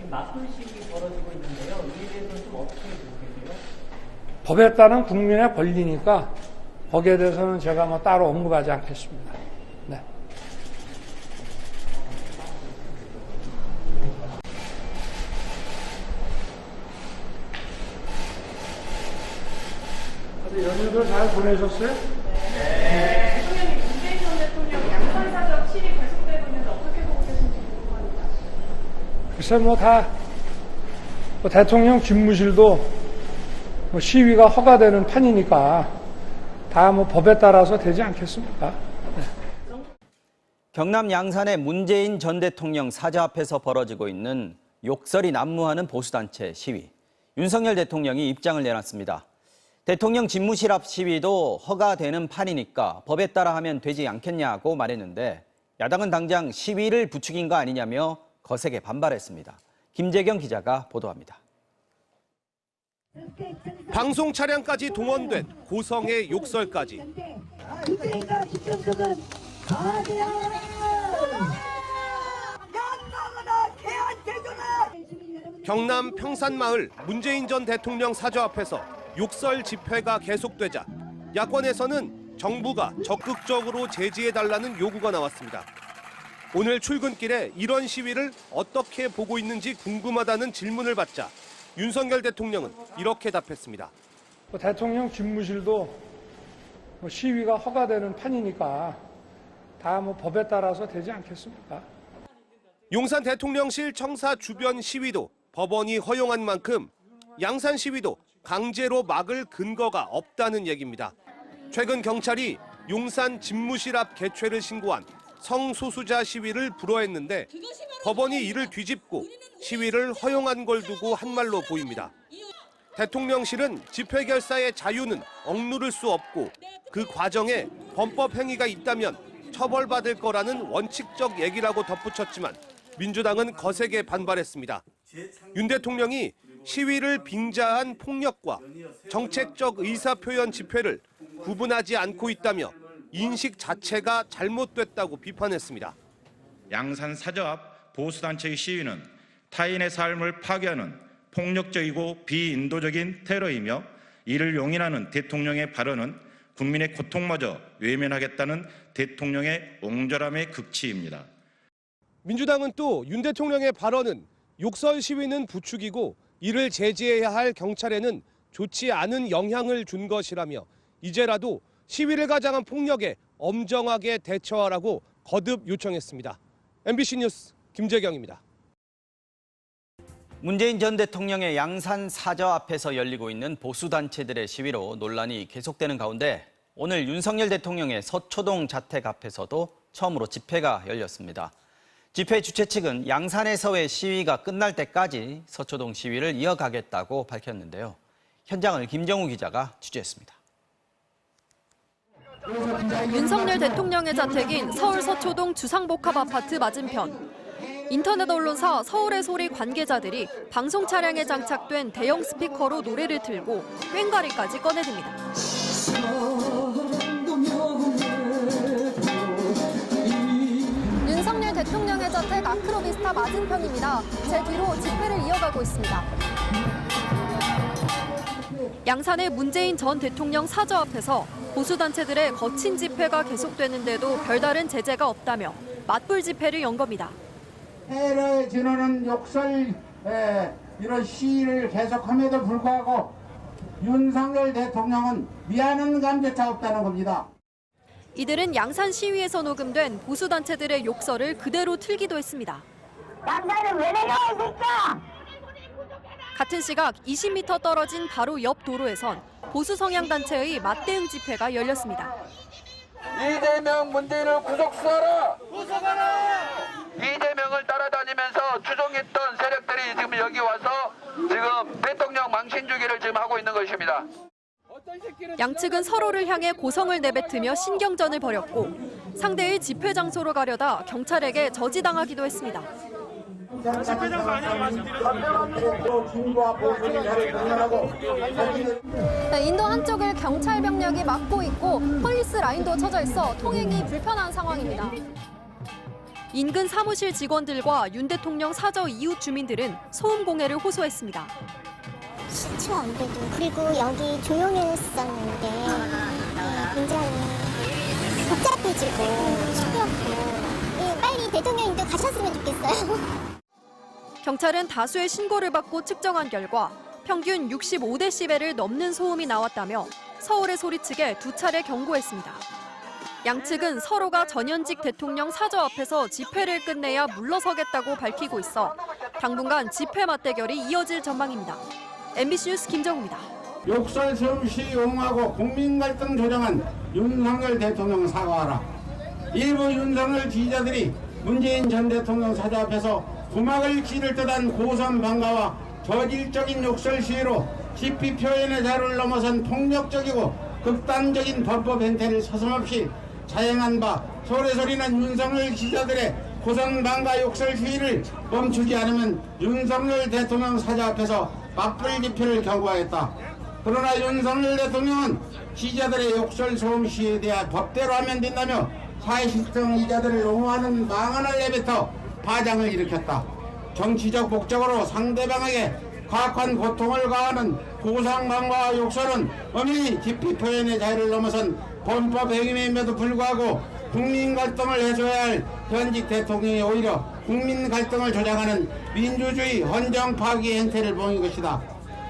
지금 맞불식이 벌어지고 있는데요. 이에 대해서는 좀 어떻게 보고 계세요? 법에 따른 국민의 권리니까 거기에 대해서는 제가 뭐 따로 언급하지 않겠습니다. 네. 연휴들 잘 보내셨어요? 네. 대통령이 문재인 전 대통령 양산사적 시위 계속되고 있는데 어떻게 보고 계신지 궁금합니다. 글쎄 대통령 집무실도 시위가 허가되는 판이니까 다 법에 따라서 되지 않겠습니까? 네. 경남 양산의 문재인 전 대통령 사저 앞에서 벌어지고 있는 욕설이 난무하는 보수단체 시위. 윤석열 대통령이 입장을 내놨습니다. 대통령 집무실 앞 시위도 허가되는 판이니까 법에 따라 하면 되지 않겠냐고 말했는데 야당은 당장 시위를 부추긴 거 아니냐며 거세게 반발했습니다. 김재경 기자가 보도합니다. 방송 차량까지 동원된 고성의 욕설까지. 경남 평산마을 문재인 전 대통령 사저 앞에서 욕설 집회가 계속되자 야권에서는 정부가 적극적으로 제지해달라는 요구가 나왔습니다. 오늘 출근길에 이런 시위를 어떻게 보고 있는지 궁금하다는 질문을 받자 윤석열 대통령은 이렇게 답했습니다. 대통령 집무실도 시위가 허가되는 판이니까 다 법에 따라서 되지 않겠습니까? 용산 대통령실 청사 주변 시위도 법원이 허용한 만큼 양산 시위도 강제로 막을 근거가 없다는 얘기입니다. 최근 경찰이 용산 집무실 앞 개최를 신고한 성소수자 시위를 불허했는데 법원이 이를 뒤집고 시위를 허용한 걸 두고 한 말로 보입니다. 대통령실은 집회 결사의 자유는 억누를 수 없고 그 과정에 범법 행위가 있다면 처벌받을 거라는 원칙적 얘기라고 덧붙였지만 민주당은 거세게 반발했습니다. 윤 대통령이 시위를 빙자한 폭력과 정책적 의사표현 집회를 구분하지 않고 있다며 인식 자체가 잘못됐다고 비판했습니다. 양산 사저 앞 보수단체의 시위는 타인의 삶을 파괴하는 폭력적이고 비인도적인 테러이며 이를 용인하는 대통령의 발언은 국민의 고통마저 외면하겠다는 대통령의 옹졸함의 극치입니다. 민주당은 또 윤 대통령의 발언은 욕설 시위는 부추기고 이를 제지해야 할 경찰에는 좋지 않은 영향을 준 것이라며 이제라도 시위를 가장한 폭력에 엄정하게 대처하라고 거듭 요청했습니다. MBC 뉴스 김재경입니다. 문재인 전 대통령의 양산 사저 앞에서 열리고 있는 보수단체들의 시위로 논란이 계속되는 가운데 오늘 윤석열 대통령의 서초동 자택 앞에서도 처음으로 집회가 열렸습니다. 집회 주최 측은 양산에서의 시위가 끝날 때까지 서초동 시위를 이어가겠다고 밝혔는데요. 현장을 김정우 기자가 취재했습니다. 윤석열 대통령의 자택인 서울 서초동 주상복합아파트 맞은편. 인터넷 언론사 서울의 소리 관계자들이 방송 차량에 장착된 대형 스피커로 노래를 틀고 꽹과리까지 꺼내듭니다. 윤석열 대통령의 자택 아크로비스타 맞은편입니다. 제 뒤로 집회를 이어가고 있습니다. 양산의 문재인 전 대통령 사저 앞에서 보수단체들의 거친 집회가 계속되는데도 별다른 제재가 없다며 맞불 집회를 연 겁니다. 해를 지르는 욕설 이런 시위를 계속함에도 불구하고 윤석열 대통령은 미안한 감조차 없다는 겁니다. 이들은 양산 시위에서 녹음된 보수단체들의 욕설을 그대로 틀기도 했습니다. 양산은 왜 내려와 있을까? 같은 시각 20m 떨어진 바로 옆 도로에선 보수 성향 단체의 맞대응 집회가 열렸습니다. 이재명 문재인을 구속수하라! 구속하라! 이재명을 따라다니면서 추종했던 세력들이 지금 여기 와서 지금 대통령 망신 주기를 지금 하고 있는 것입니다. 양측은 서로를 향해 고성을 내뱉으며 신경전을 벌였고 상대의 집회 장소로 가려다 경찰에게 저지당하기도 했습니다. 집회 장소 아니라고 말씀드렸습니다. 인도 한쪽을 경찰 병력이 막고 있고 폴리스 라인도 쳐져 있어 통행이 불편한 상황입니다. 인근 사무실 직원들과 윤 대통령 사저 이웃 주민들은 소음 공해를 호소했습니다. 신청 안 돼도 그리고 여기 조용했었는데 굉장히 복잡해지고 시끄럽고 빨리 대통령님도 가셨으면 좋겠어요. 경찰은 다수의 신고를 받고 측정한 결과 평균 65데시벨을 넘는 소음이 나왔다며 서울의 소리 측에 2차례 경고했습니다. 양측은 서로가 전현직 대통령 사저 앞에서 집회를 끝내야 물러서겠다고 밝히고 있어 당분간 집회 맞대결이 이어질 전망입니다. MBC 뉴스 김정우입니다. 욕설 소음 시위 옹호하고 국민 갈등 조장한 윤석열 대통령 사과하라. 일부 윤석열 지지자들이 문재인 전 대통령 사저 앞에서 구막을 치를 듯한 고성 방가와 저질적인 욕설 시위로 집회 표현의 자유를 넘어선 폭력적이고 극단적인 범법 행태를 서슴없이 자행한 바 서울의 소리는 윤석열 지지자들의 고성 방가 욕설 시위를 멈추지 않으면 윤석열 대통령 사저 앞에서 맞불 집회를 경고하였다. 그러나 윤석열 대통령은 지지자들의 욕설 소음 시위에 대해 법대로 하면 된다며 사회시청 이자들을 옹호하는 망언을 내뱉어 파장을 일으켰다. 정치적 목적으로 상대방에게 가혹한 고통을 가하는 고상방과 욕설은 엄연히 집회 표현의 자유를 넘어선 범법 행위임에도 불구하고 국민 갈등을 해소해야 할 현직 대통령이 오히려 국민 갈등을 조장하는 민주주의 헌정 파기 행태를 보인 것이다.